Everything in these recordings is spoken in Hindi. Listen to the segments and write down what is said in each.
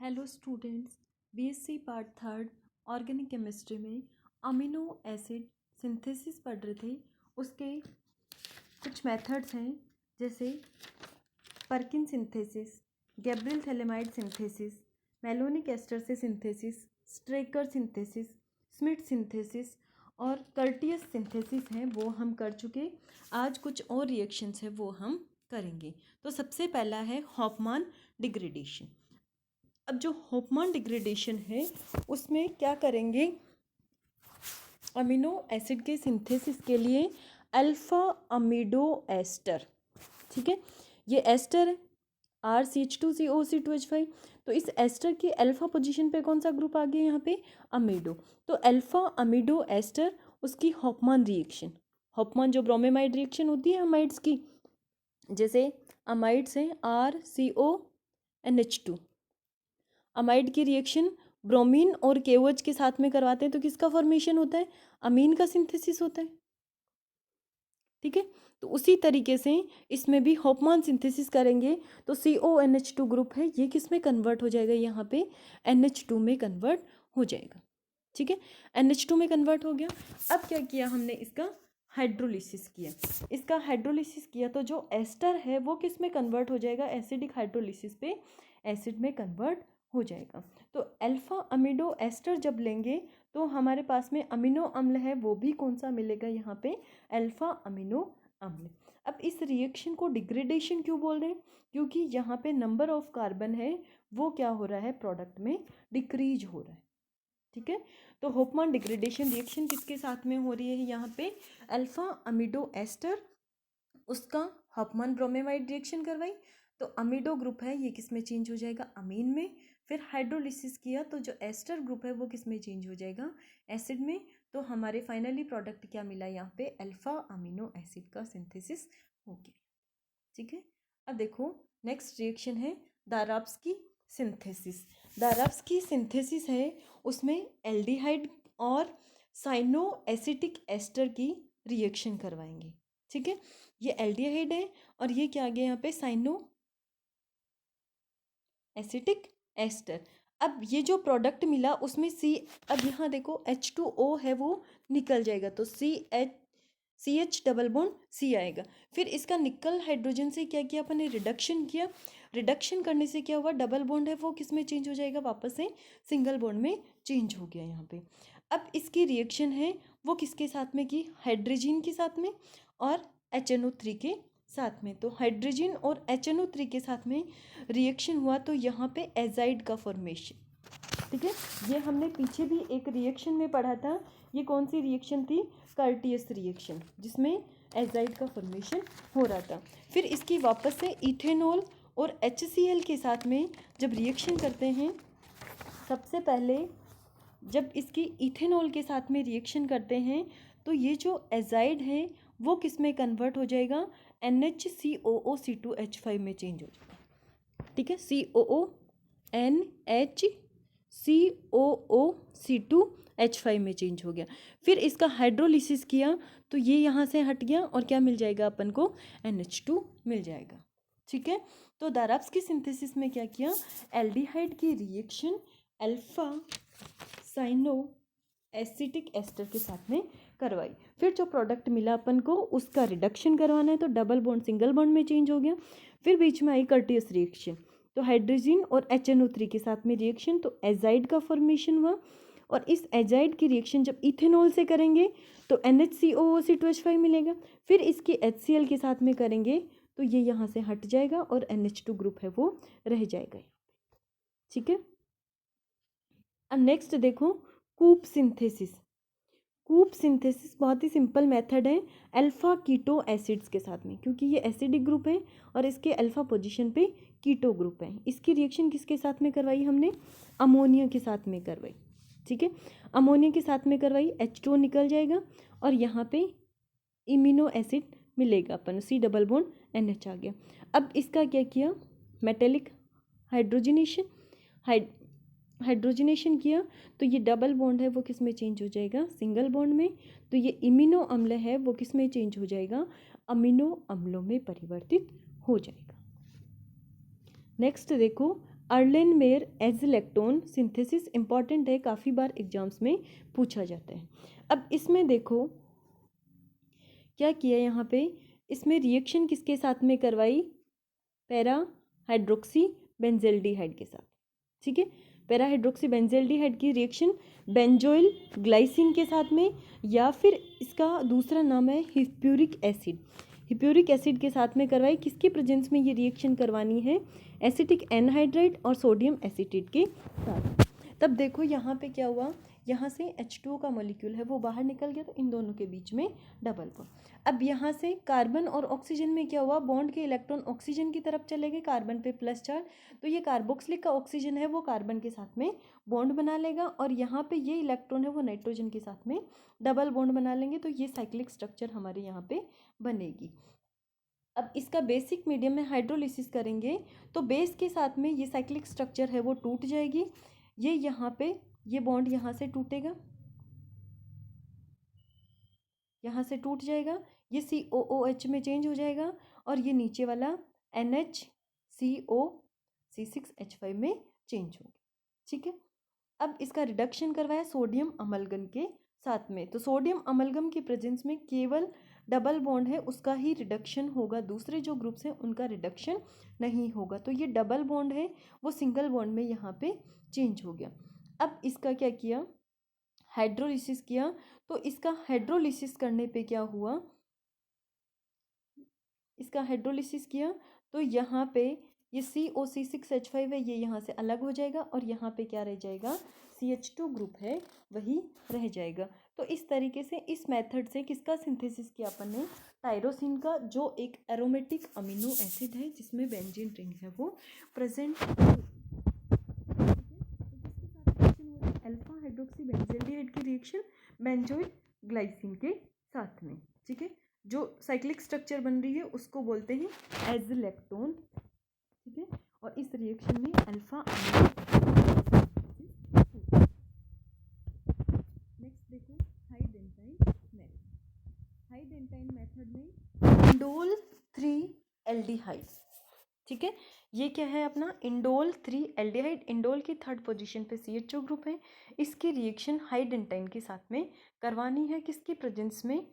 Hello students, BSc part third organic chemistry में अमीनो एसिड सिंथेसिस पढ़ रहे थे। उसके कुछ मेथड्स हैं, जैसे Perkin synthesis, Gabriel phthalimide synthesis, malonic ester से synthesis, Strecker synthesis, Smith synthesis और कर्टियस सिंथेसिस हैं, वो हम कर चुके। आज कुछ और रिएक्शंस हैं वो हम करेंगे। तो सबसे पहला है हॉफमान डिग्रेडेशन। अब जो हॉफमान डिग्रेडेशन है उसमें क्या करेंगे, अमीनो एसिड के सिंथेसिस के लिए अल्फ़ा अमीडो एस्टर, ठीक है, ये एस्टर है RCH2COC2H5। तो इस एस्टर के अल्फ़ा पोजीशन पे कौन सा ग्रुप आ गया यहाँ पे, अमीडो। तो अल्फ़ा अमीडो एस्टर, उसकी हॉफमान रिएक्शन, हॉफमान जो ब्रोमेमाइड रिएक्शन होती है अमाइड्स की, जैसे अमाइड्स हैं RCONH2, अमाइड की रिएक्शन ब्रोमीन और KOH के साथ में करवाते हैं तो किसका फॉर्मेशन होता है, अमीन का सिंथेसिस होता है, ठीक है। तो उसी तरीके से इसमें भी हॉफमान सिंथेसिस करेंगे तो CONH2 ग्रुप है, ये किस में कन्वर्ट हो जाएगा, यहाँ पे NH2 में कन्वर्ट हो जाएगा, ठीक है। NH2 में कन्वर्ट हो गया। अब क्या किया हमने, इसका हाइड्रोलिसिस किया। इसका हाइड्रोलिसिस किया तो जो एस्टर है वो किस में कन्वर्ट हो जाएगा, एसिडिक हाइड्रोलिसिस पे एसिड में कन्वर्ट हो जाएगा। तो अल्फा अमीडो एस्टर जब लेंगे तो हमारे पास में अमीनो अम्ल है, वो भी कौन सा मिलेगा यहाँ पे, अल्फा अमीनो अम्ल। अब इस रिएक्शन को डिग्रेडेशन क्यों बोल रहे हैं, क्योंकि यहाँ पे नंबर ऑफ कार्बन है वो क्या हो रहा है, प्रोडक्ट में डिक्रीज हो रहा है, ठीक है। तो हॉफमान डिग्रेडेशन रिएक्शन किसके साथ में हो रही है, यहाँ पे अल्फा अमीडो एस्टर, उसका हॉफमान ब्रोमेमाइड रिएक्शन करवाई तो अमीडो ग्रुप है ये किस में चेंज हो जाएगा, अमीन में। फिर हाइड्रोलिसिस किया तो जो एस्टर ग्रुप है वो किस में चेंज हो जाएगा, एसिड में। तो हमारे फाइनली प्रोडक्ट क्या मिला, यहाँ पे अल्फा अमीनो एसिड का सिंथेसिस हो गया, ठीक है। अब देखो नेक्स्ट रिएक्शन है दाराब्स्की सिंथेसिस। दाराब्स्की सिंथेसिस है, उसमें एल्डिहाइड और साइनो एसिटिक एस्टर की रिएक्शन करवाएंगे, ठीक है। ये एल्डिहाइड है और ये क्या आ गया यहाँ पे, साइनो एसिटिक एस्टर। अब ये जो प्रोडक्ट मिला उसमें सी, अब यहाँ देखो H2O है वो निकल जाएगा तो CH डबल बॉन्ड C आएगा। फिर इसका निकल हाइड्रोजन से क्या किया अपन ने, रिडक्शन किया। रिडक्शन करने से क्या हुआ, डबल बॉन्ड है वो किस में चेंज हो जाएगा, वापस से सिंगल बॉन्ड में चेंज हो गया यहाँ पे। अब इसकी रिएक्शन है वो किसके साथ में की, हाइड्रोजन के साथ में और HNO3 के साथ में। तो हाइड्रोजन और HNO3 के साथ में रिएक्शन हुआ तो यहाँ पे एजाइड का फॉर्मेशन, ठीक है। ये हमने पीछे भी एक रिएक्शन में पढ़ा था, ये कौन सी रिएक्शन थी, कर्टियस रिएक्शन, जिसमें एजाइड का फॉर्मेशन हो रहा था। फिर इसकी वापस से इथेनॉल और HCl के साथ में जब रिएक्शन करते हैं, सबसे पहले जब इसकी इथेनॉल के साथ में रिएक्शन करते हैं तो ये जो एजाइड है वो किस में कन्वर्ट हो जाएगा, NHCOOC2H5 में चेंज हो जाएगा, ठीक है। COONHCOOC2H5 में चेंज हो गया। फिर इसका हाइड्रोलिसिस किया तो ये यहाँ से हट गया और क्या मिल जाएगा अपन को, NH2 मिल जाएगा, ठीक है। तो दाराब्स्की सिंथेसिस में क्या किया, एल्डिहाइड की reaction alpha cyano acetic ester के साथ में करवाई। फिर जो प्रोडक्ट मिला अपन को उसका रिडक्शन करवाना है तो डबल बॉन्ड सिंगल बॉन्ड में चेंज हो गया। फिर बीच में आई कर्टियस रिएक्शन, तो हाइड्रोजन और HNO3 के साथ में रिएक्शन तो एजाइड का फॉर्मेशन हुआ। और इस एजाइड की रिएक्शन जब इथेनॉल से करेंगे तो NHCOOC2H5 मिलेगा। फिर इसकी HCl के साथ में करेंगे तो ये यहाँ से हट जाएगा और NH2 ग्रुप है वो रह जाएगा, ठीक है। अब नेक्स्ट देखो कूप सिंथेसिस। कूप सिंथेसिस बहुत ही सिंपल मेथड है अल्फा कीटो एसिड्स के साथ में, क्योंकि ये एसिडिक ग्रुप है और इसके अल्फा पोजीशन पे कीटो ग्रुप है। इसकी रिएक्शन किसके साथ में करवाई हमने, अमोनिया के साथ में करवाई, ठीक है। अमोनिया के साथ में करवाई, H2O निकल जाएगा और यहाँ पे इमिनो एसिड मिलेगा अपन, C डबल बॉन्ड NH आ गया। अब इसका क्या किया, मेटेलिक हाइड्रोजनेशन, हाइड्रोजनेशन किया तो ये डबल बॉन्ड है वो किस में चेंज हो जाएगा, सिंगल बॉन्ड में। तो ये इमिनो अम्ल है वो किस में चेंज हो जाएगा, अमीनो अम्लों में परिवर्तित हो जाएगा। नेक्स्ट देखो अर्लेनमेयर एज़लेक्टोन सिंथेसिस इंपॉर्टेंट है, काफ़ी बार एग्जाम्स में पूछा जाता है। अब इसमें देखो क्या किया यहाँ पे, इसमें रिएक्शन किसके साथ में करवाई, पैरा हाइड्रोक्सी बेंजेल्डिहाइड के साथ, ठीक है। पैरा हाइड्रोक्सी बेंजेल्डिहाइड की रिएक्शन बेंजोइल ग्लाइसिन के साथ में, या फिर इसका दूसरा नाम है हिप्यूरिक एसिड, हिप्यूरिक एसिड के साथ में करवाई। किसके प्रेजेंस में ये रिएक्शन करवानी है, एसिटिक एनहाइड्राइड और सोडियम एसीटेट के साथ। तब देखो यहाँ पे क्या हुआ, यहाँ से H2O का मॉलिक्यूल है वो बाहर निकल गया, तो इन दोनों के बीच में डबल बॉन्ड। अब यहाँ से कार्बन और ऑक्सीजन में क्या हुआ, बॉन्ड के इलेक्ट्रॉन ऑक्सीजन की तरफ चले गए, कार्बन पे प्लस चार्ज, तो ये कार्बोक्सिलिक का ऑक्सीजन है वो कार्बन के साथ में बॉन्ड बना लेगा, और यहाँ पे ये इलेक्ट्रॉन है वो नाइट्रोजन के साथ में डबल बॉन्ड बना लेंगे, तो ये साइक्लिक स्ट्रक्चर हमारे यहाँ पे बनेगी। अब इसका बेसिक मीडियम में हाइड्रोलिसिस करेंगे तो बेस के साथ में ये साइक्लिक स्ट्रक्चर है वो टूट जाएगी, ये यहाँ पे ये बॉन्ड यहाँ से टूटेगा, यहाँ से टूट जाएगा, ये COOH में चेंज हो जाएगा, और ये नीचे वाला NHCOC6H5 में चेंज होगा, ठीक है। अब इसका रिडक्शन करवाया सोडियम अमलगम के साथ में, तो सोडियम अमलगम की प्रेजेंस में केवल डबल बॉन्ड है उसका ही रिडक्शन होगा, दूसरे जो ग्रुप्स हैं उनका रिडक्शन नहीं होगा, तो ये डबल बॉन्ड है वो सिंगल बॉन्ड में यहाँ पे चेंज हो गया। अब इसका क्या किया, हाइड्रोलिसिस किया, तो इसका हाइड्रोलिसिस करने पे क्या हुआ, इसका हाइड्रोलिसिस किया तो यहाँ पे ये COC6H5 है ये यहाँ से अलग हो जाएगा, और यहाँ पे क्या रह जाएगा, CH2 ग्रुप है वही रह जाएगा। तो इस तरीके से इस मेथड से किसका सिंथेसिस किया अपन ने, टायरोसिन का, जो एक एरोमेटिक अमीनो एसिड है जिसमें बेंजीन रिंग है वो प्रेजेंट, अल्फा हाइड्रोक्सी बेंजेल्डिहाइड की रिएक्शन बेंजोइल ग्लाइसिन के साथ में, ठीक है। जो साइक्लिक स्ट्रक्चर बन रही है उसको बोलते हैं एज़लेक्टोन, ठीक है। और इस रिएक्शन में अल्फा अमीनो नेक्स्ट देखो हाइडेंटाइन मेथड, हाइडेंटाइन मेथड में इंडोल 3 एल्डिहाइड, ठीक है। ये क्या है अपना इंडोल 3 एल्डिहाइड, इंडोल की थर्ड पोजीशन पे CH2 ग्रुप है, इसकी रिएक्शन हाइडेंटाइन के साथ में करवानी है, किसकी प्रेजेंस में,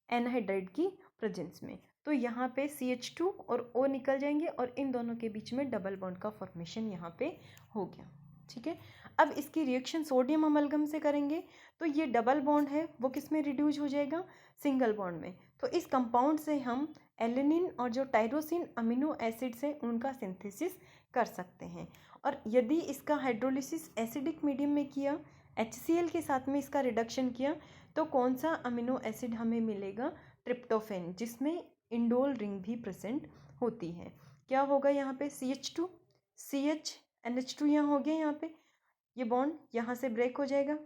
एनहाइड्राइड की प्रेजेंस में, तो यहाँ पे CH2 और O निकल जाएंगे और इन दोनों के बीच में डबल बॉन्ड का फॉर्मेशन यहाँ पे हो गया, ठीक है। अब इसकी रिएक्शन सोडियम अमलगम से करेंगे तो ये डबल बॉन्ड है वो किस में रिड्यूस हो जाएगा, सिंगल बॉन्ड में, तो इस कंपाउंड से हम एलेनिन और जो टायरोसिन अमीनो एसिड्स हैं उनका सिंथेसिस कर सकते हैं। और यदि इसका हाइड्रोलिसिस एसिडिक मीडियम में किया, HCl के साथ में इसका रिडक्शन किया, तो कौन सा अमीनो एसिड हमें मिलेगा, ट्रिप्टोफेन, जिसमें इंडोल रिंग भी प्रेजेंट होती है। क्या होगा यहाँ पे, CH2 CH NH2 यहाँ हो गया, यहाँ पे ये बॉन्ड यहाँ से ब्रेक हो जाएगा,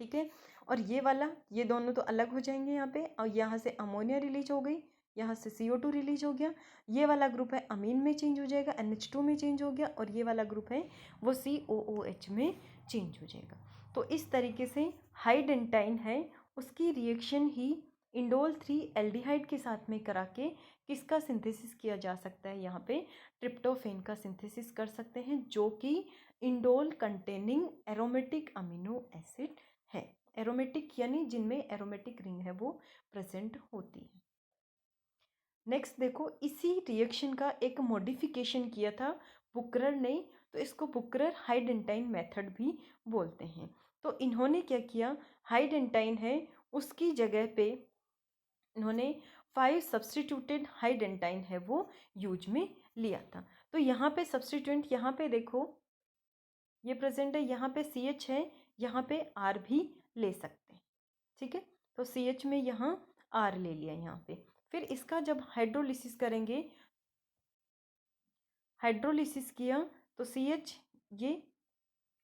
ठीक है। और ये वाला ये दोनों तो अलग हो जाएंगे यहाँ पे, और यहाँ से अमोनिया रिलीज हो गई, यहाँ से CO2 रिलीज हो गया, ये वाला ग्रुप है अमीन में चेंज हो जाएगा, NH2 में चेंज हो गया, और ये वाला ग्रुप है वो COOH में चेंज हो जाएगा। तो इस तरीके से हाइडेंटाइन है उसकी रिएक्शन ही इंडोल 3 एल्डिहाइड के साथ में करा के किसका सिंथेसिस किया जा सकता है, यहाँ पे ट्रिप्टोफेन का सिंथेसिस कर सकते हैं, जो कि indole containing aromatic amino acid है, एरोमेटिक यानी जिनमें एरोमेटिक रिंग है वो प्रेजेंट होती है। नेक्स्ट देखो इसी रिएक्शन का एक मॉडिफिकेशन किया था बुकरर ने, तो इसको बुकरर हाइडेंटाइन मेथड भी बोलते हैं। तो इन्होंने क्या किया, हाइडेंटाइन है उसकी जगह पे इन्होंने 5 सब्सटीट्यूटेड हाइडेंटाइन है वो यूज में लिया था। तो यहाँ पे सब्सटीट्यूएंट यहाँ पे देखो ये प्रेजेंट है, यहाँ पे CH है, यहाँ पे R भी ले सकते हैं, ठीक है। तो CH में यहाँ R ले लिया यहाँ पे, फिर इसका जब हाइड्रोलिसिस करेंगे, हाइड्रोलिसिस किया तो CH ये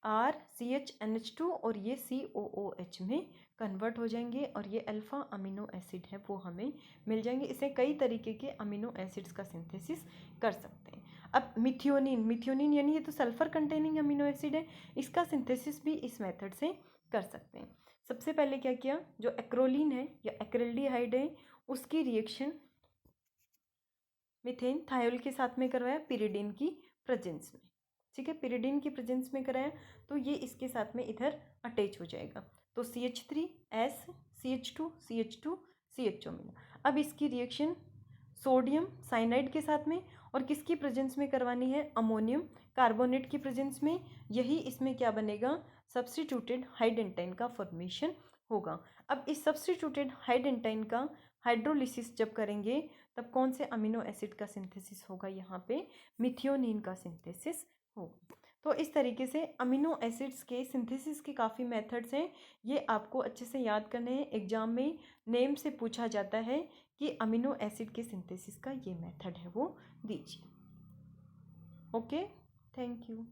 R CH NH2 और ये COOH में कन्वर्ट हो जाएंगे, और ये अल्फा अमीनो एसिड है वो हमें मिल जाएंगे। इसे कई तरीके के अमीनो एसिड्स का सिंथेसिस कर सकते हैं। अब मिथियोनिन, मिथियोनिन यानी ये तो सल्फर कंटेनिंग अमीनो एसिड है, इसका सिंथेसिस भी इस मेथड से कर सकते हैं। सबसे पहले क्या किया, जो एक्रोलीन है या एक्रिल्डिहाइड है उसकी रिएक्शन मीथेन थायोल के साथ में करवाया पिरिडीन की प्रेजेंस में, ठीक है, पिरिडीन की प्रेजेंस में कराया तो ये इसके साथ में इधर अटैच हो जाएगा। तो CH3S CH2 CH2 CHO मिला। अब इसकी रिएक्शन सोडियम साइनाइड के साथ में और किसकी प्रेजेंस में करवानी है, अमोनियम कार्बोनेट की प्रेजेंस में। यही इसमें क्या बनेगा, सब्स्टिट्यूटेड हाइडेंटाइन का फॉर्मेशन होगा। अब इस सब्स्टिट्यूटेड हाइडेंटाइन का हाइड्रोलिसिस जब करेंगे तब कौन से अमीनो एसिड का सिंथेसिस होगा, यहाँ पे मिथियोनिन का सिंथेसिस होगा। तो इस तरीके से अमीनो एसिड्स के सिंथेसिस के काफ़ी मेथड्स हैं, ये आपको अच्छे से याद करने हैं। एग्जाम में नेम से पूछा जाता है कि अमीनो एसिड के सिंथेसिस का ये मेथड है वो दीजिए। Okay, thank you.